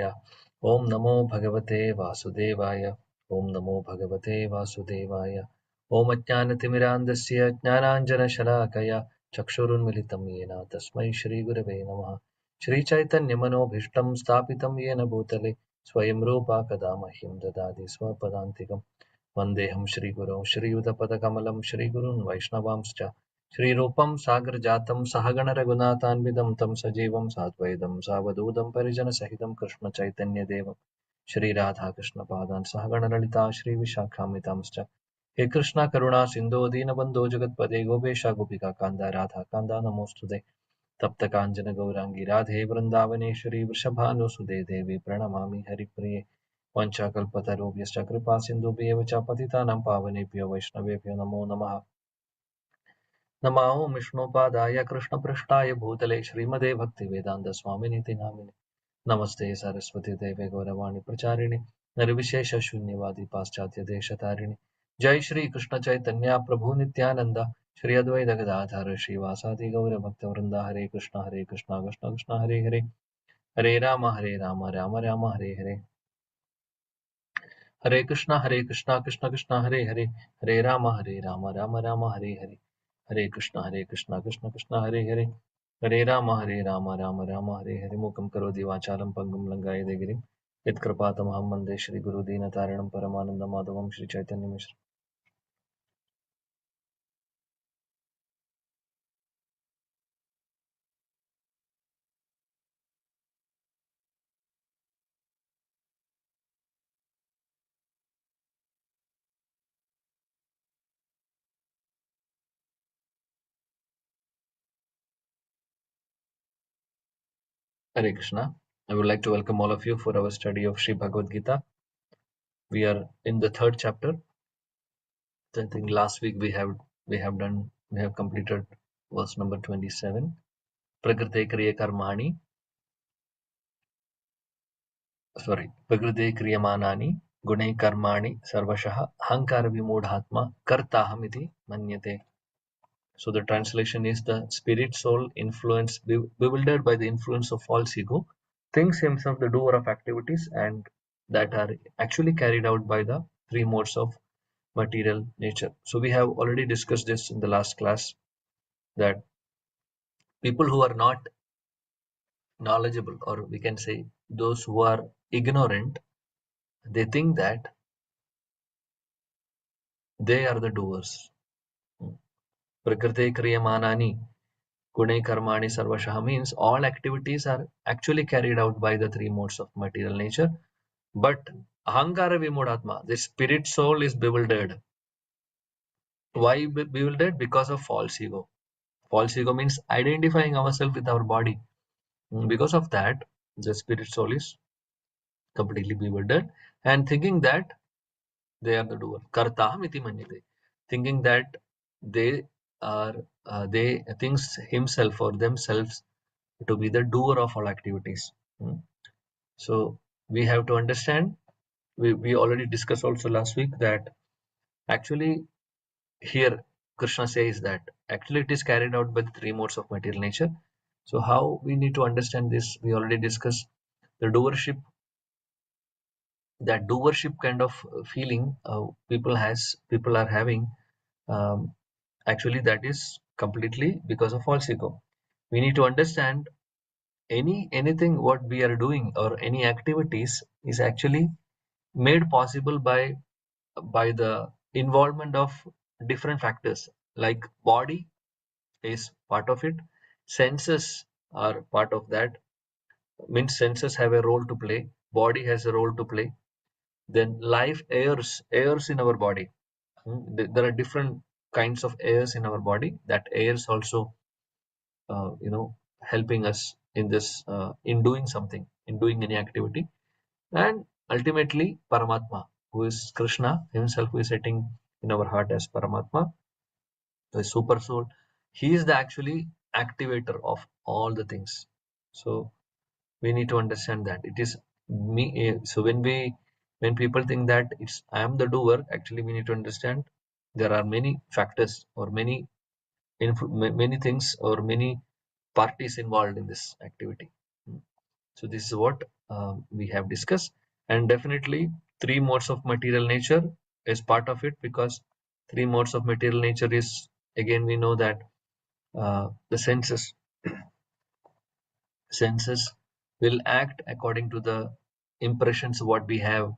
Om Namo Bhagavate Vasudevaya. Om Namo Bhagavate Vasudevaya. Om Ajnanatimidandasya Jnananjana Shalakaya Chakshurunmilitam Yena Tasmai Shri Gurave Namaha. Shri Chaitanya Manobhishtam Sthapitam Yena Bhutale Swayam Rupa Kadamahyam Dadadi Swapadantikam Vandeham Shri Guru Shri Udapadakamalaam Shri Gurun Vaishnavamscha Shri Rupam Sagar Jatam Sahagana Raghunathanvidam Tam Sajivam Sadvaidam Savadudam Parijana Sahitam Krishna Chaitanya Devam Shri Radha Krishna Padan Sahagana Lalita Shri Vishakhamidamscha He Krishna Karuna Sindhu Dinabandho Jagatpade Gopesha Gopika Kanda Radha Kanda Namostude Tapta Kanjana Gaurangi Radhe Vrindavaneshwari Vrishabhanusude Devi Pranamami Haripriye Vanchakalpatarubhyascha Kripa Sindhubhyev cha Patitanam Pavanebhyo Vaishnavebhyo Namo Namaha Namo Vishnupadaya Krishna Prishtaya Bhutale Srimade Bhaktivedanta Swaminiti Namine Namaste Saraswati Deve Gauravani Pracharini Nirvishesha Shunyavadi Paschatya Desha Jai Shri Krishna Chaitanya Prabhu Nityananda Shri Advaita Gadadhara Srivasadi Gaura Bhakta Vrinda Hare Krishna Krishna Krishna Hare Hare Hare Rama Rama Rama Hare Hare Hare Krishna Krishna Krishna Hare Hare Hare Rama Rama Rama Hare Hare Hare Krishna Krishna Krishna Hare Hare Hare Rama Rama Hare Hare Mukam Karoti Vachalam Pangam Langaya Degirim Yatkrapatamaham Mande Shri Guru Dina Taranam Paramananda Madhavam Shri Chaitanya Mishra Hare Krishna. I would like to welcome all of you for our study of Sri Bhagavad Gita. We are in the third chapter. I think last week we have completed verse number 27. Prakrite Kriya Karmani Prakriti Kriyamanani Gune Karmani Sarvashaha Hankara Vimodhatma Kartahamiti Manyate. So the translation is the spirit soul influence bewildered by the influence of false ego thinks himself the doer of activities and that are actually carried out by the three modes of material nature. So we have already discussed this in the last class that people who are not knowledgeable, or we can say those who are ignorant, they think that they are the doers. Prakriti Kriyamanani Gune Karmani Sarvashaha means all activities are actually carried out by the three modes of material nature. But Ahankara Vimodhatma, the spirit soul is bewildered. Why bewildered? Because of false ego. False ego means identifying ourselves with our body. Because of that, the spirit soul is completely bewildered and thinking that they are the doer. Kartaham iti manyate. Thinking that they are, they thinks himself or themselves to be the doer of all activities. So we have to understand, we already discussed also last week that actually here Krishna says that actually it is carried out by the three modes of material nature. So how we need to understand this, we already discussed the doership, that doership kind of feeling people are having, um, actually that is completely because of false ego. We need to understand anything what we are doing or any activities is actually made possible by the involvement of different factors, like body is part of it, senses are part of that, means senses have a role to play, body has a role to play, then life airs in our body. There are different kinds of airs in our body, that airs also helping us in this, in doing something, in doing any activity. And ultimately Paramatma, who is Krishna himself, who is sitting in our heart as Paramatma, the super soul, he is the actually activator of all the things. So we need to understand that it is me. So when people think that it's I am the doer, actually we need to understand there are many factors or many things or many parties involved in this activity. So this is what we have discussed, and definitely three modes of material nature is part of it, because three modes of material nature is, again, we know that the senses will act according to the impressions what we have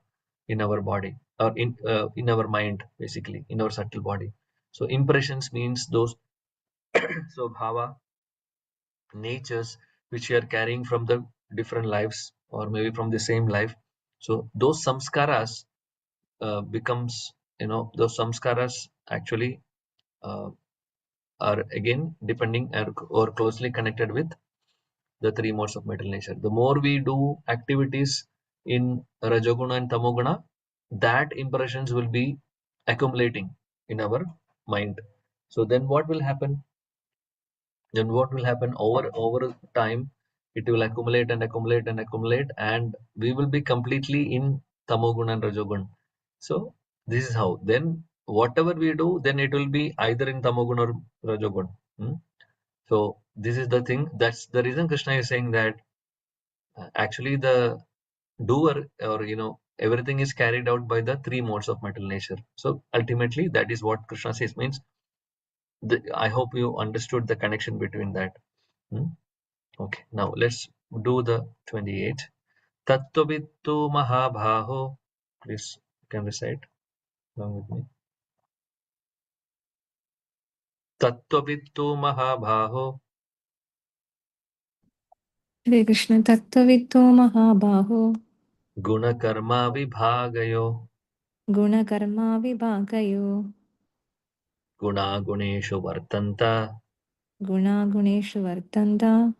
in our body, or in our mind, basically in our subtle body. So impressions means those so bhava, natures which we are carrying from the different lives, or maybe from the same life. So those samskaras becomes, those samskaras actually uh, are again depending, or closely connected with the three modes of material nature. The more we do activities in rajoguna and tamoguna, that impressions will be accumulating in our mind. So then what will happen? Then what will happen, over time it will accumulate and accumulate and accumulate, and we will be completely in tamogun and rajogun. So this is how, then whatever we do, then it will be either in tamogun or rajogun. Hmm? So this is the thing, that's the reason Krishna is saying that actually the doer, or everything is carried out by the three modes of material nature. So ultimately that is what Krishna says, means I hope you understood the connection between that. Hmm? Okay, now let's do the 28. Tattvittu Mahabhaho. Please, you can recite along with me. Tattvittu Mahabhaho. Hare Krishna. Tattvaviddo Mahabaho Gunakarma Vibhagayo. Gunakarma Vibhagayo Guna Guneshu Vartanta. Guna Guneshu Vartanta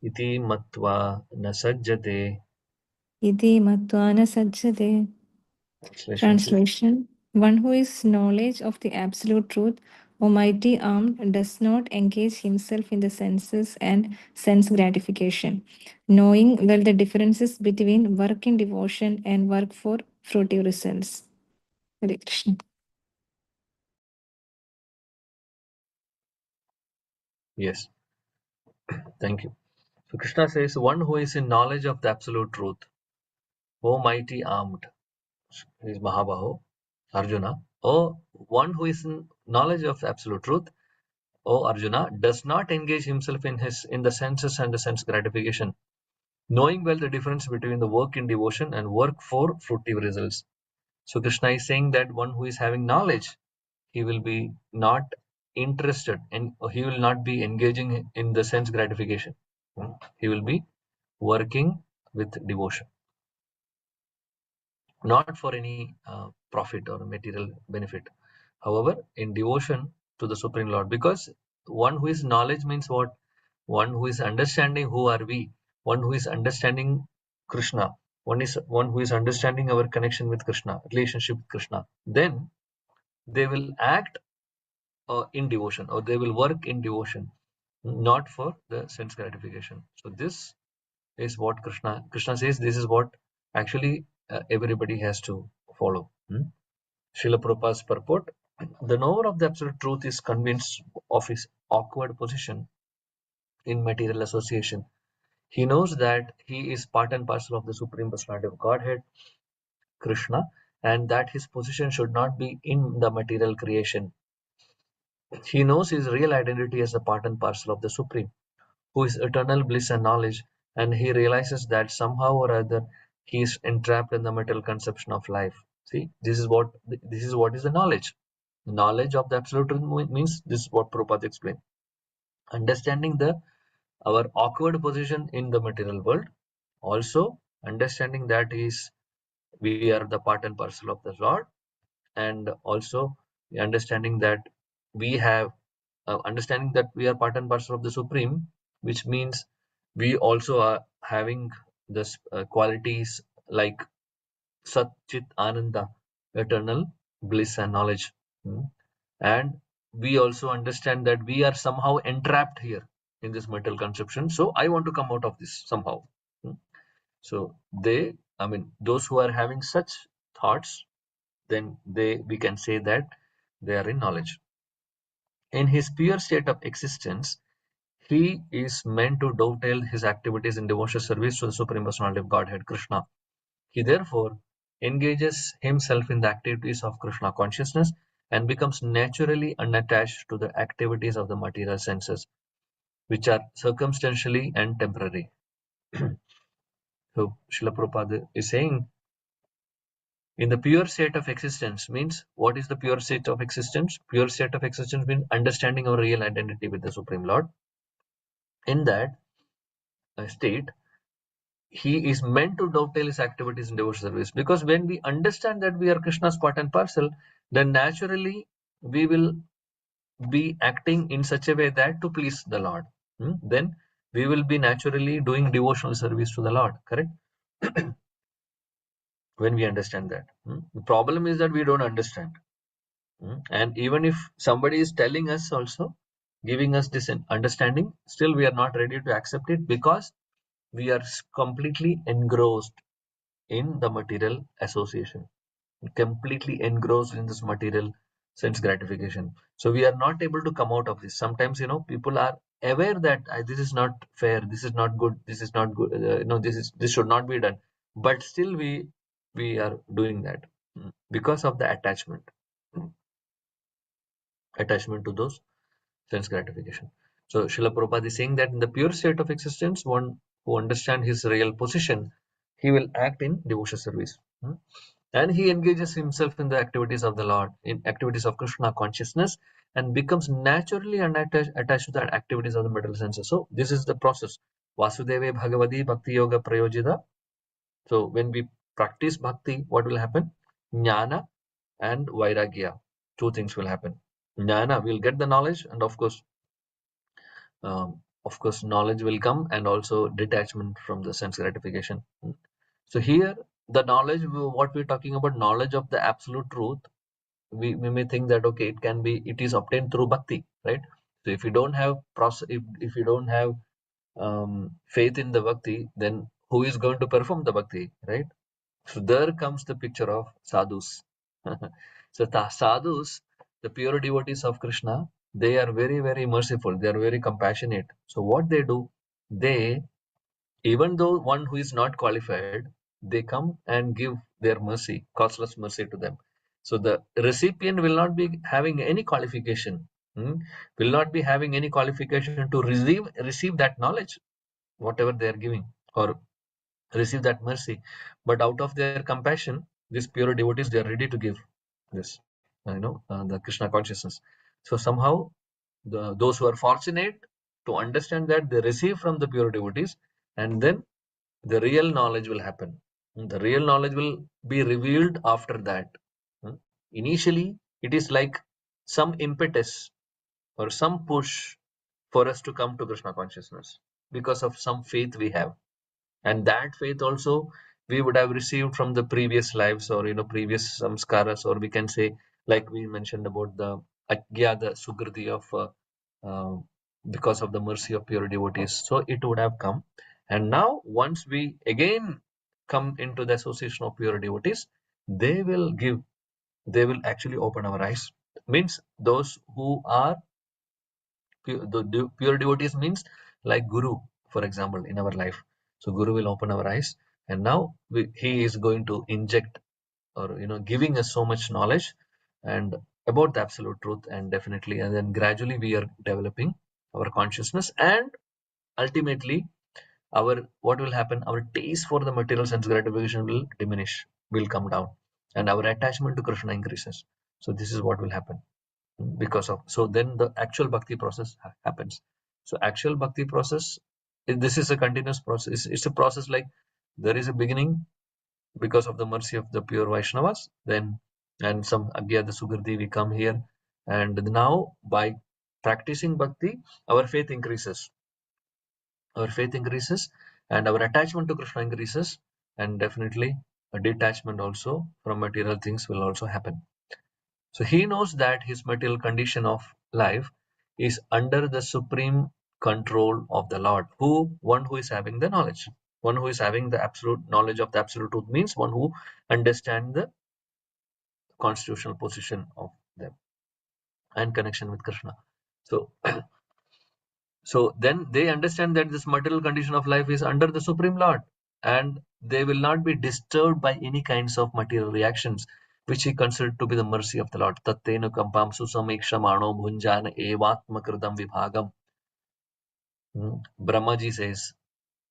Iti Matva Nasajjate. Iti Mattvana Sajjate. Translation, please. Translation: one who is knowledge of the absolute truth, almighty armed, does not engage himself in the senses and sense gratification, knowing well the differences between work in devotion and work for fruitive results. Hare Krishna. Yes, thank you. So Krishna says, one who is in knowledge of the absolute truth, O mighty armed, is Mahabaho, Arjuna. O one who is in knowledge of the absolute truth, O Arjuna, does not engage himself in the senses and the sense gratification, knowing well the difference between the work in devotion and work for fruitive results. So Krishna is saying that one who is having knowledge, he will be not interested, and he will not be engaging in the sense gratification. He will be working with devotion, not for any profit or material benefit. However, in devotion to the Supreme Lord, because one who is knowledge means what? One who is understanding who are we, one who is understanding Krishna, one who is understanding our connection with Krishna, relationship with Krishna. Then they will act in devotion, or they will work in devotion, not for the sense gratification. So this is what Krishna says. This is what actually everybody has to follow. Srila Prabhupada's purport: the knower of the absolute truth is convinced of his awkward position in material association. He knows that he is part and parcel of the Supreme Personality of Godhead, Krishna, and that his position should not be in the material creation. He knows his real identity as a part and parcel of the Supreme, who is eternal bliss and knowledge, and he realizes that somehow or other he is entrapped in the material conception of life. See, this is what is the knowledge. The knowledge of the absolute truth means, this is what Prabhupada explained. Understanding our awkward position in the material world, also understanding that we are the part and parcel of the Lord, and also understanding that we have understanding that we are part and parcel of the Supreme, which means we also are having this qualities like Sat Chit Ananda, eternal bliss and knowledge. Hmm. And we also understand that we are somehow entrapped here in this material conception. So I want to come out of this somehow. Hmm. So those who are having such thoughts, then we can say that they are in knowledge. In his pure state of existence, he is meant to dovetail his activities in devotional service to the Supreme Personality of Godhead, Krishna. He therefore engages himself in the activities of Krishna consciousness and becomes naturally unattached to the activities of the material senses, which are circumstantially and temporary. So, Srila Prabhupada is saying, in the pure state of existence means, what is the pure state of existence? Pure state of existence means understanding our real identity with the Supreme Lord. In that state, he is meant to dovetail his activities in devotional service, because when we understand that we are Krishna's part and parcel, then naturally we will be acting in such a way that to please the Lord. Then we will be naturally doing devotional service to the Lord, correct? When we understand that. The problem is that we don't understand. And even if somebody is telling us also, giving us this understanding, still we are not ready to accept it, because we are completely engrossed in the material association, completely engrossed in this material sense gratification. So we are not able to come out of this. Sometimes, people are aware that this is not fair, this is not good, this is not good, this should not be done, but still we are doing that because of the mm, attachment to those sense gratification. So Srila Prabhupada is saying that in the pure state of existence, one who understands his real position, he will act in devotional service. And he engages himself in the activities of the Lord, in activities of Krishna consciousness, and becomes naturally attached to the activities of the material senses. So this is the process. Vasudeve Bhagavadi Bhakti Yoga Prayojita. So when we practice bhakti, what will happen? Jnana and Vairagya. Two things will happen. Jnana, we'll get the knowledge, and of course knowledge will come, and also detachment from the sense gratification. So here the knowledge, what we're talking about, knowledge of the absolute truth, we may think that okay, it is obtained through bhakti, right? So if you don't have if you don't have faith in the bhakti, then who is going to perform the bhakti, right? So there comes the picture of sadhus. So the sadhus, the pure devotees of Krishna, they are very, very merciful. They are very compassionate. So what they do, they, even though one who is not qualified, they come and give their mercy, costless mercy to them. So the recipient will not be having any qualification, will not be having any qualification to receive that knowledge, whatever they are giving, or receive that mercy, but out of their compassion, these pure devotees, they are ready to give this, the Krishna consciousness. So somehow those who are fortunate to understand that, they receive from the pure devotees, and then the real knowledge will happen. The real knowledge will be revealed after that. Hmm. Initially it is like some impetus or some push for us to come to Krishna consciousness, because of some faith we have, and that faith also we would have received from the previous lives, or previous samskaras, or we can say, like we mentioned about the agyada sukriti of uh, because of the mercy of pure devotees, so it would have come. And now once we again come into the association of pure devotees, they will actually open our eyes. Means those who are the pure devotees, means like guru, for example, in our life. So guru will open our eyes, and now he is going to inject, or giving us so much knowledge and about the absolute truth, and definitely, and then gradually we are developing our consciousness, and ultimately our, what will happen, our taste for the material sense gratification will diminish, will come down, and our attachment to Krishna increases. So this is what will happen, because of, so then the actual bhakti process happens. So actual bhakti process, this is a continuous process. It's a process, like there is a beginning because of the mercy of the pure Vaishnavas, then, and some Agyada Sugardi, we come here, and now by practicing bhakti, our faith increases, our faith increases, and our attachment to Krishna increases, and definitely a detachment also from material things will also happen. So he knows that his material condition of life is under the supreme control of the Lord, one who is having the knowledge, one who is having the absolute knowledge of the absolute truth, means one who understands the constitutional position of them and connection with Krishna. So So then they understand that this material condition of life is under the Supreme Lord, and they will not be disturbed by any kinds of material reactions, which he considered to be the mercy of the Lord. Tattenu kampam susamikshamaano bhunjana evatmakritam vibhagam. Brahmaji says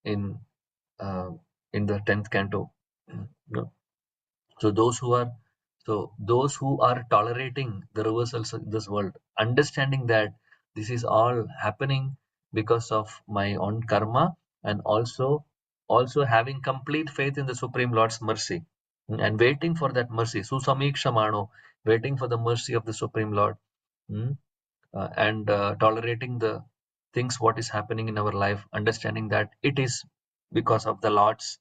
in uh, the 10th canto. No? So those who are tolerating the reversals of this world, understanding that this is all happening because of my own karma, and also having complete faith in the Supreme Lord's mercy, and waiting for that mercy, susamikshamano, waiting for the mercy of the Supreme Lord, and tolerating the things what is happening in our life, understanding that it is because of the Lord's,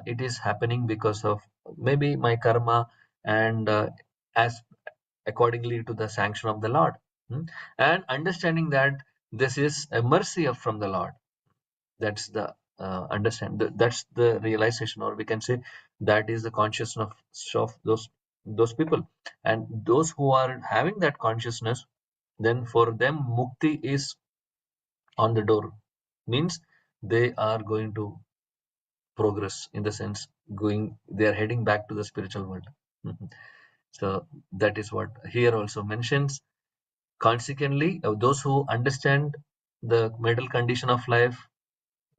it is happening because of maybe my karma, and as accordingly to the sanction of the Lord, and understanding that this is a mercy from the Lord. That's the that's the realization, or we can say that is the consciousness of those people, and those who are having that consciousness, then for them mukti is on the door, means they are going to progress, in the sense they are heading back to the spiritual world. So that is what here also mentions. Consequently, those who understand the mental condition of life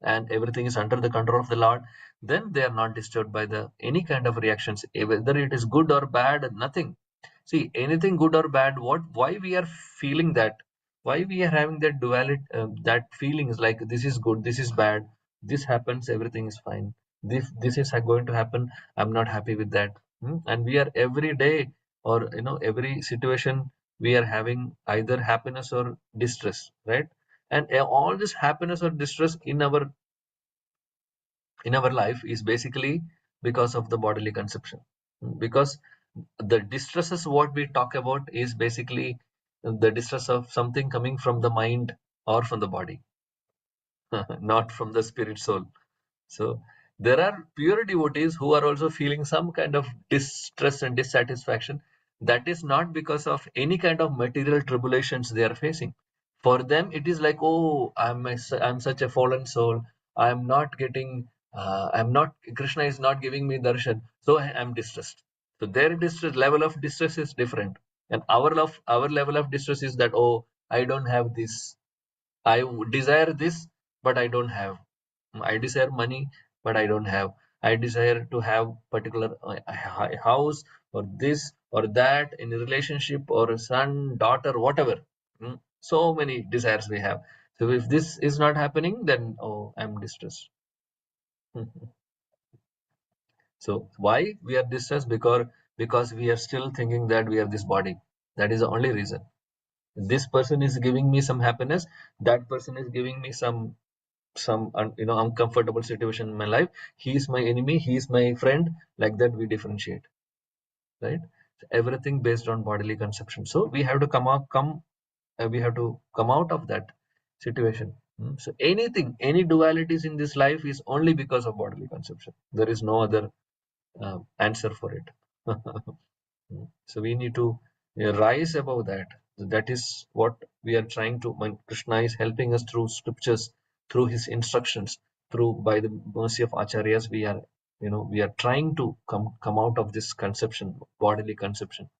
and everything is under the control of the Lord, then they are not disturbed by the any kind of reactions, whether it is good or bad, nothing. See, anything good or bad, why we are feeling that, why we are having that duality, that feelings like this is good, this is bad, this happens, everything is fine, this is going to happen, I'm not happy with that. And we are every day, or every situation, we are having either happiness or distress, right? And all this happiness or distress in our life is basically because of the bodily conception. Because the distresses what we talk about is basically the distress of something coming from the mind or from the body, not from the spirit soul. So there are pure devotees who are also feeling some kind of distress and dissatisfaction. That is not because of any kind of material tribulations they are facing. For them, it is like, oh, I'm such a fallen soul. I'm not getting, I'm not, Krishna is not giving me darshan. So I'm distressed. So their distress level of distress is different. And our level of distress is that, oh, I don't have this. I desire this, but I don't have. I desire money, but I don't have. I desire to have particular house, or this or that, in a relationship, or a son, daughter, whatever. So many desires we have. So if this is not happening, then oh, I'm distressed. So why we are distressed? Because we are still thinking that we have this body. That is the only reason. This person is giving me some happiness. That person is giving me some uncomfortable situation in my life. He is my enemy, he is my friend. Like that we differentiate, right? So everything based on bodily conception. So we have to we have to come out of that situation. So any dualities in this life is only because of bodily conception. There is no other answer for it. So we need to rise above that. So that is what we are trying to. When Krishna is helping us through scriptures, through his instructions, through by the mercy of acharyas, we are trying to come out of this conception, bodily conception.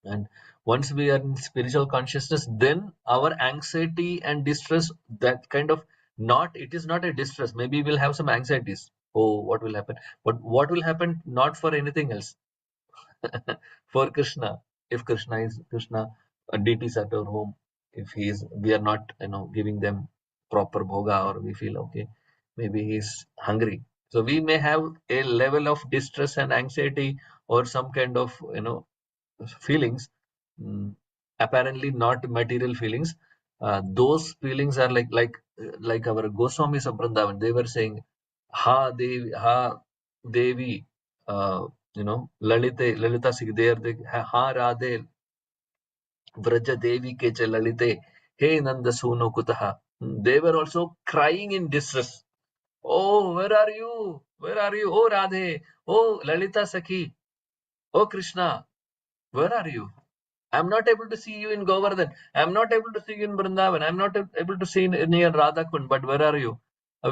And once we are in spiritual consciousness, then our anxiety and distress, that kind of, not, it is not a distress. Maybe we'll have some anxieties. Oh, what will happen? But what will happen? Not for anything else. For Krishna. If Krishna deities at our home, if we are not, giving them proper bhoga, or we feel okay, maybe he's hungry. So we may have a level of distress and anxiety, or some kind of, feelings, apparently not material feelings. Those feelings are like our Goswamis of Vrindavan. They were saying, Ha Devi, Lalita Sikh, they Ha Radhe, Vraja Devi Keche Lalite, Hey Nanda Suno Kutaha. They were also crying in distress. Oh, where are you? Where are you? Oh, Radhe. Oh, Lalita Sakhi. Oh, Krishna. Where are you? I'm not able to see you in Govardhan. I'm not able to see you in Vrindavan. I'm not able to see near Radhakund. But where are you?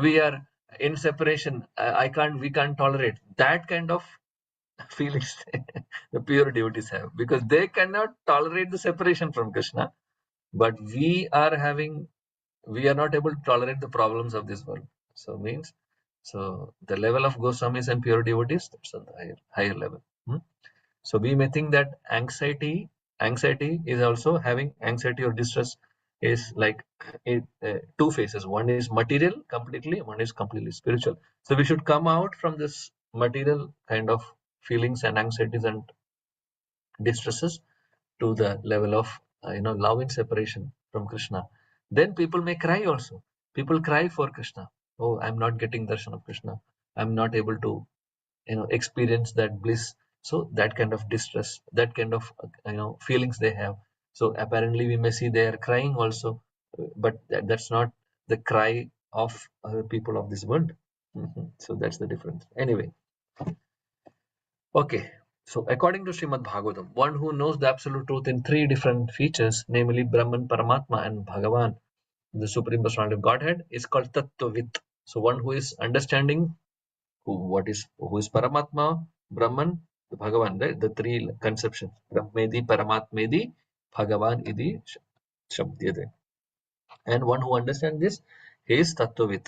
We are in separation. I can't. We can't tolerate that kind of feelings. The pure devotees have, because they cannot tolerate the separation from Krishna. But we are having. We are not able to tolerate the problems of this world. So means. So the level of Goswamis and pure devotees, that's on the higher level. So we may think that anxiety is also having anxiety or distress is like two phases. One is material completely, one is completely spiritual. So we should come out from this material kind of feelings and anxieties and distresses to the level of love and separation from Krishna. Then people may cry also. People cry for Krishna. Oh, I'm not getting darshan of Krishna. I'm not able to experience that bliss. So that kind of distress, that kind of feelings they have. So apparently we may see they are crying also, but that's not the cry of people of this world. So that's the difference. Anyway, okay. So according to Srimad Bhagavatam, one who knows the absolute truth in three different features, namely Brahman, Paramatma, and Bhagavan, the Supreme Personality of Godhead, is called Tattvavit. So one who is understanding who is Paramatma, Brahman, the Bhagavan, right? The three conceptions. Brahmedi, Paramatmedi, Bhagavan idi Shabdyate. And one who understands this, he is Tattvavit.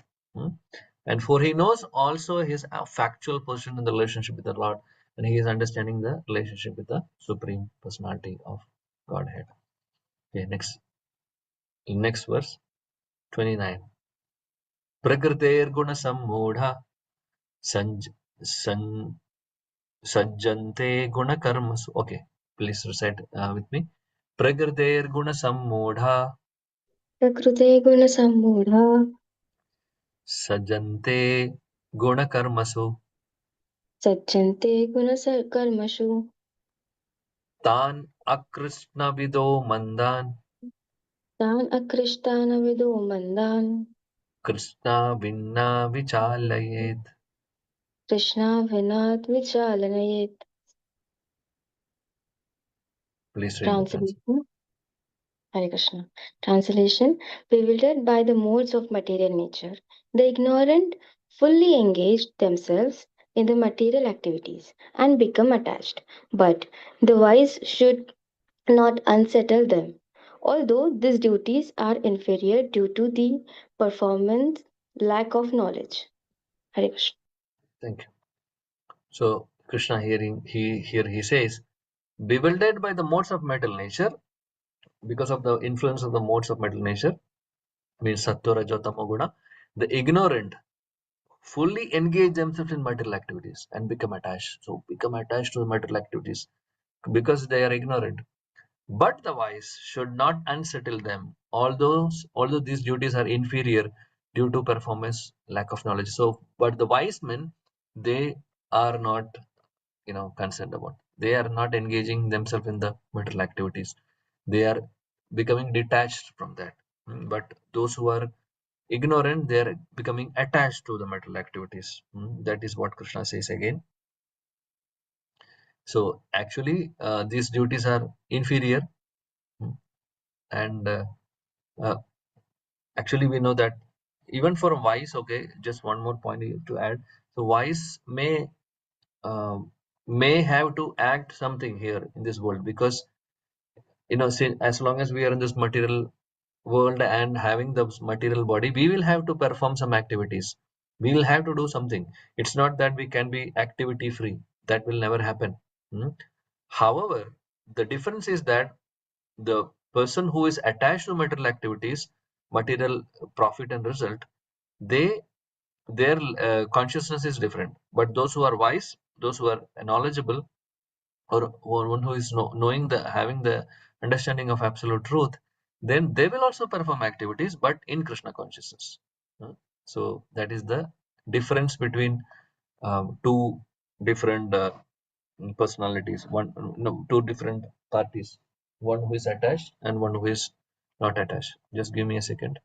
And for he knows also his factual position in the relationship with the Lord, and he is understanding the relationship with the Supreme Personality of Godhead. Okay, next verse, 29. Prakriter guna sammudha sanj, san, Sajjante guna karmasu. Okay, please recite with me. Prakriter guna sammudha प्रकृते गुणसम्मूढा sajjante guna karmasu सज्जन्ते गुणकर्मसु tan akrishna vido mandan तान् अकृष्टानविदो मन्दान् krishna vinna vichalayet. कृष्णाभिनात् विचालयेत्. Please read the translation. Translation. Hare Krishna. Translation. Bewildered by the modes of material nature, the ignorant fully engage themselves in the material activities and become attached. But the wise should not unsettle them, although these duties are inferior due to the performance lack of knowledge. Hare Krishna. Thank you. So Krishna here he says, bewildered by the modes of mental nature, because of the influence of the modes of mental nature, means sattva, rajo, tamo guna, the ignorant fully engage themselves in material activities and become attached. So become attached to the material activities because they are ignorant. But the wise should not unsettle them, although these duties are inferior due to performance lack of knowledge. So, but the wise men, they are not concerned about. They are not engaging themselves in the material activities. They are becoming detached from that. But those who are ignorant, they are becoming attached to the material activities. That is what Krishna says again. So actually, these duties are inferior, mm, and uh, actually we know that even for a wise, okay, just one more point to add. So wise um, may have to act something here in this world, because as long as we are in this material world and having the material body, we will have to perform some activities. We will have to do something. It's not that we can be activity free. That will never happen. Hmm. However, the difference is that the person who is attached to material activities, material profit and result, they their consciousness is different. But those who are wise, those who are knowledgeable, or one who is knowing the having the understanding of absolute truth, then they will also perform activities, but in Krishna consciousness. So that is the difference between two different personalities, one no, two different parties, one who is attached and one who is not attached. Just give me a second.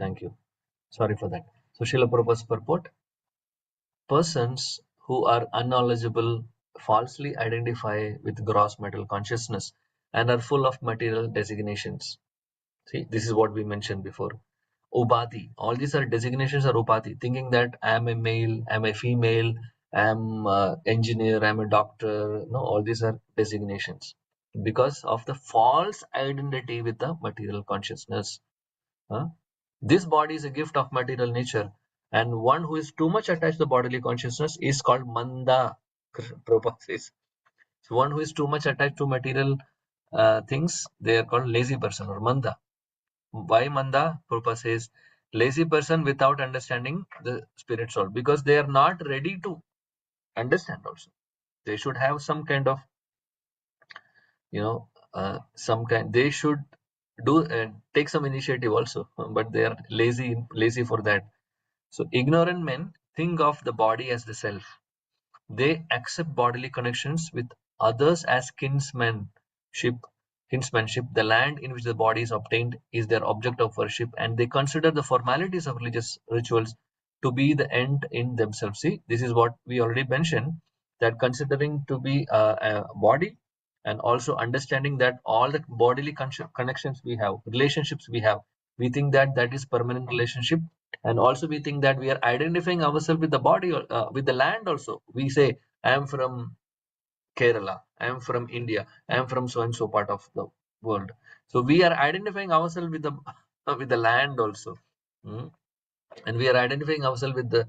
Thank you. Sorry for that. So Srila Prabhupada's purport: persons who are unknowledgeable falsely identify with gross material consciousness and are full of material designations. See, this is what we mentioned before. Upati. All these are designations are upati, thinking that I am a male, I am a female, I am an engineer, I am a doctor. No, all these are designations because of the false identity with the material consciousness. Huh? This body is a gift of material nature, and one who is too much attached to bodily consciousness is called manda. Prabhupada says. So one who is too much attached to material things, they are called lazy person or manda. Why manda? Prabhupada says, lazy person without understanding the spirit soul, because they are not ready to understand also. They should have some kind of, they should do take some initiative also, but they are lazy for that. So ignorant men think of the body as the self. They accept bodily connections with others as kinsmanship. The land in which the body is obtained is their object of worship, and they consider the formalities of religious rituals to be the end in themselves. See, this is what we already mentioned, that considering to be a body, and also understanding that all the bodily connections we have, relationships we think that that is permanent relationship, and also we think that we are identifying ourselves with the body, with the land also. We say, I am from Kerala, I am from India, I am from so and so part of the world. So we are identifying ourselves with the with the land also. Mm. And we are identifying ourselves with the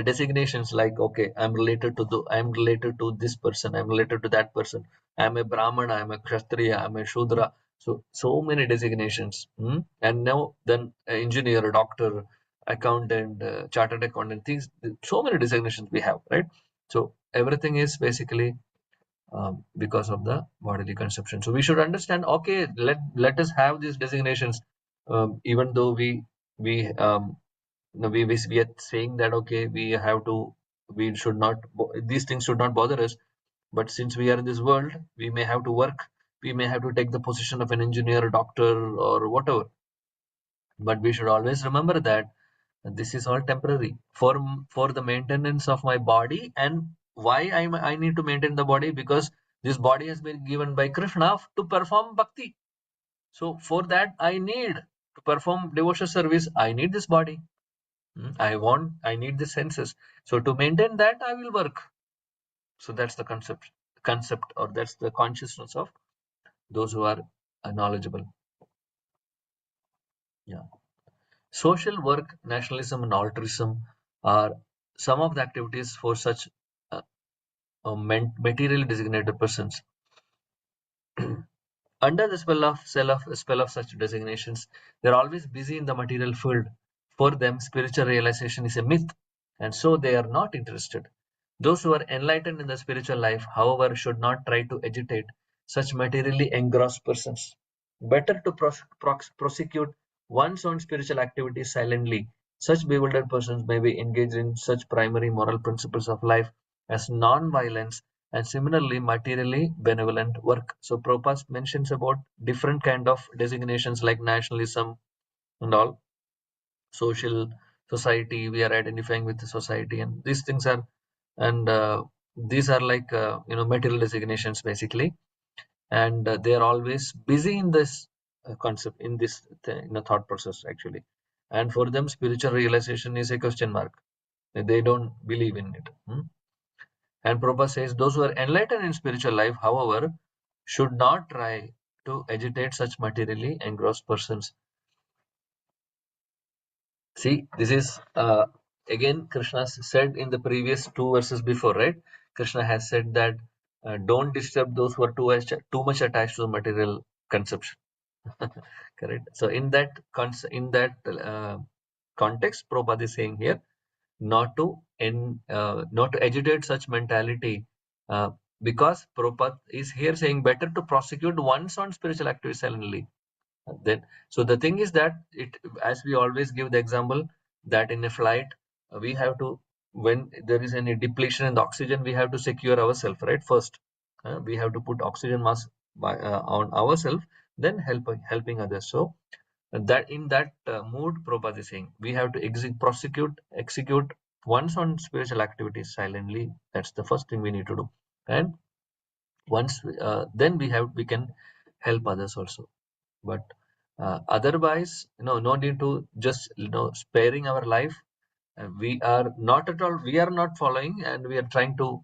designations, like, okay, I'm related to this person, I'm related to that person, I'm a brahmana, I'm a kshatriya, I'm a shudra. So many designations. And now then engineer, doctor, accountant, chartered accountant, things, so many designations we have, right? So everything is basically because of the bodily conception. So we should understand, okay, let us have these designations, even though we no, we are saying that, okay, we should not, these things should not bother us. But since we are in this world, we may have to work, we may have to take the position of an engineer, a doctor, or whatever. But we should always remember that this is all temporary for the maintenance of my body. And why I need to maintain the body? Because this body has been given by Krishna to perform bhakti. So for that, I need to perform devotional service, I need this body. I need the senses. So to maintain that, I will work. So that's the concept, or that's the consciousness of those who are knowledgeable. Yeah. Social work, nationalism, and altruism are some of the activities for such uh, materially designated persons. Under the spell of such designations, they are always busy in the material field. For them, spiritual realization is a myth, and so they are not interested. Those who are enlightened in the spiritual life, however, should not try to agitate such materially engrossed persons. Better to prosecute one's own spiritual activities silently. Such bewildered persons may be engaged in such primary moral principles of life as non-violence and similarly materially benevolent work. So Prabhupada mentions about different kind of designations like nationalism and all, social, society. We are identifying with the society, and these things are, and these are like material designations basically, and they are always busy in this concept, in this thought process actually. And for them, spiritual realization is a question mark. They don't believe in it. And Prabhupada says those who are enlightened in spiritual life, however, should not try to agitate such materially engrossed persons. See, this is again Krishna said in the previous two verses before, right? Krishna has said that don't disturb those who are too much attached to the material conception. Correct. So in that context, Prabhupada is saying here not to agitate such mentality, uh, because Prabhupada is here saying better to prosecute one's own spiritual activity silently. Then, so the thing is that as we always give the example, that in a flight, we have to, when there is any depletion in the oxygen, we have to secure ourselves, right? First, we have to put oxygen mask on ourselves, then helping others. So that in that mood, Prabhupada is saying we have to execute once on spiritual activities silently. That's the first thing we need to do, and once then we can help others also. But otherwise, no need to just sparing our life. We are not at all. We are not following, and we are trying to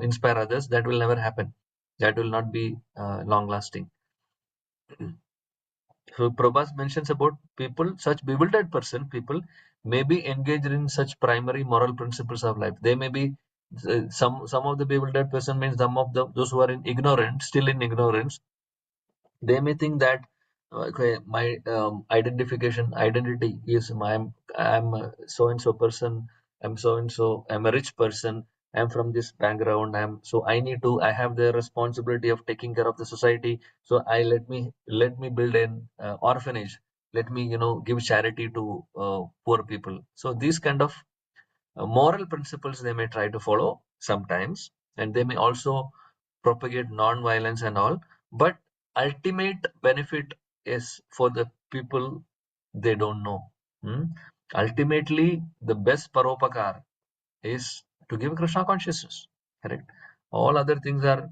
inspire others. That will never happen. That will not be long lasting. So Prabhupada mentions about people, such bewildered people may be engaged in such primary moral principles of life. They may be some of the bewildered person means some of those who are still in ignorance. They may think that okay, my identity is I'm so and so person. I'm so and so. I'm a rich person. I'm from this background. I have the responsibility of taking care of the society. So I let me build an orphanage. Let me give charity to poor people. So these kind of moral principles they may try to follow sometimes, and they may also propagate non-violence and all, but ultimate benefit is for the people they don't know. Hmm? Ultimately, the best paropakar is to give Krishna consciousness. Correct. All other things are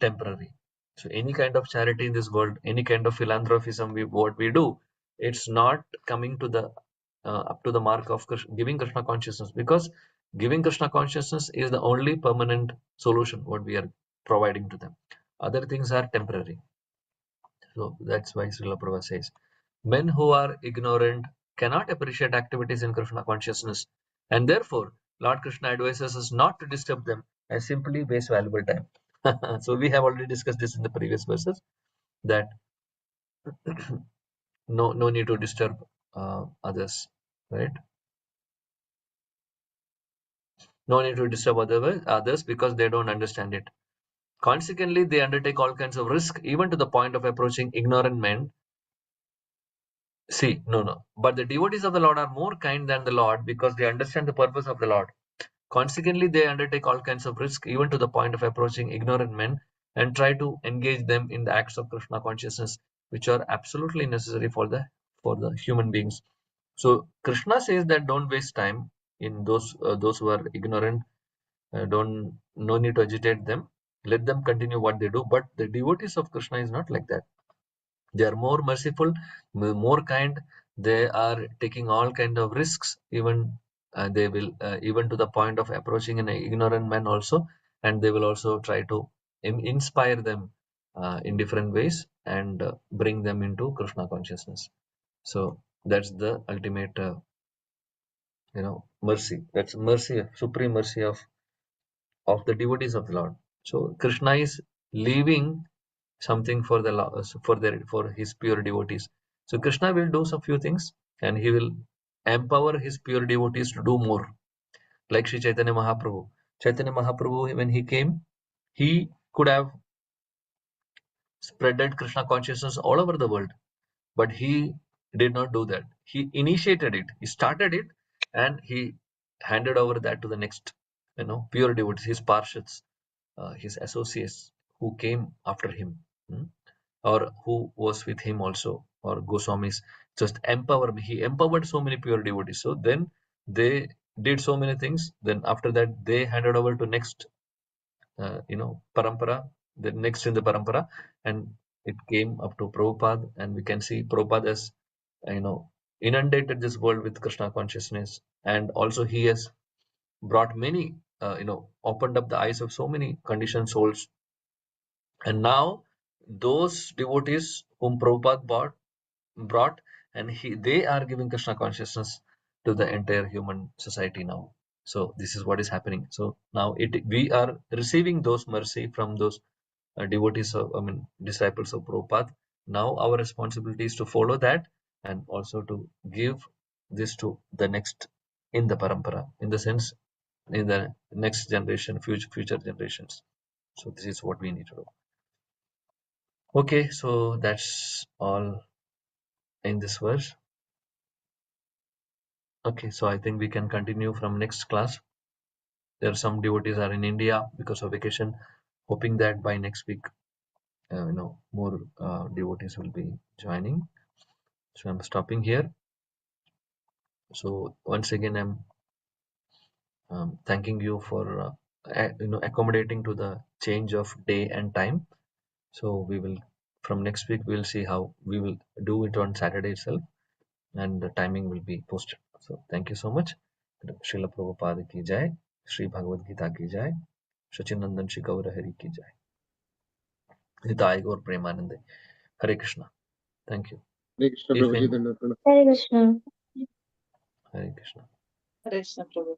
temporary. So any kind of charity in this world, any kind of philanthropism, what we do, it's not coming to the up to the mark of giving Krishna consciousness, because giving Krishna consciousness is the only permanent solution what we are providing to them. Other things are temporary. So that's why Srila Prabhupada says, men who are ignorant cannot appreciate activities in Krishna consciousness, and therefore Lord Krishna advises us not to disturb them and simply waste valuable time. So we have already discussed this in the previous verses, that no need to disturb others, right? No need to disturb others because they don't understand it. Consequently, they undertake all kinds of risk, even to the point of approaching ignorant men. See, no. But the devotees of the Lord are more kind than the Lord because they understand the purpose of the Lord. Consequently, they undertake all kinds of risk, even to the point of approaching ignorant men and try to engage them in the acts of Krishna consciousness, which are absolutely necessary for the human beings. So Krishna says that don't waste time in those who are ignorant. Don't No need to agitate them. Let them continue what they do. But the devotees of Krishna is not like that. They are more merciful, more kind. They are taking all kind of risks, even they will even to the point of approaching an ignorant man also, and they will also try to inspire them in different ways and bring them into Krishna consciousness. So that's the ultimate mercy. That's mercy, supreme mercy of the devotees of the Lord. So Krishna is leaving something for for his pure devotees. So Krishna will do some few things, and he will empower his pure devotees to do more. Like Sri Chaitanya Mahaprabhu. Chaitanya Mahaprabhu, when he came, he could have spreaded Krishna consciousness all over the world, but he did not do that. He initiated it. He started it, and he handed over that to the next, pure devotees, his parshads, his associates who came after him. Hmm? Or who was with him also, or Goswamis, just empower me. He empowered so many pure devotees. So then they did so many things. Then after that, they handed over to next, parampara, the next in the parampara, and it came up to Prabhupada, and we can see Prabhupada has, inundated this world with Krishna consciousness, and also he has brought many, opened up the eyes of so many conditioned souls. And now those devotees whom Prabhupada brought, and they are giving Krishna consciousness to the entire human society now. So this is what is happening. So now we are receiving those mercy from those devotees disciples of Prabhupada. Now our responsibility is to follow that, and also to give this to the next in the parampara, in the sense, in the next generation, future generations. So this is what we need to do. Okay, so that's all in this verse. Okay, so I think we can continue from next class. There are some devotees are in India because of vacation, hoping that by next week, more devotees will be joining. So I'm stopping here. So once again, I'm thanking you for accommodating to the change of day and time. So we will, from next week, we'll see how we will do it on Saturday itself, and the timing will be posted. So thank you so much. Srila Prabhupada ki jai, Sri Bhagavad Gita ki jai, Shachinandan Shri Gaura Hari ki jai, Hidai Gaur Premanande. Hare Krishna. Thank you. Hare Krishna If Prabhuji, in Dandavat Pranam. Hare Krishna. Hare Krishna. Hare Krishna Prabhu.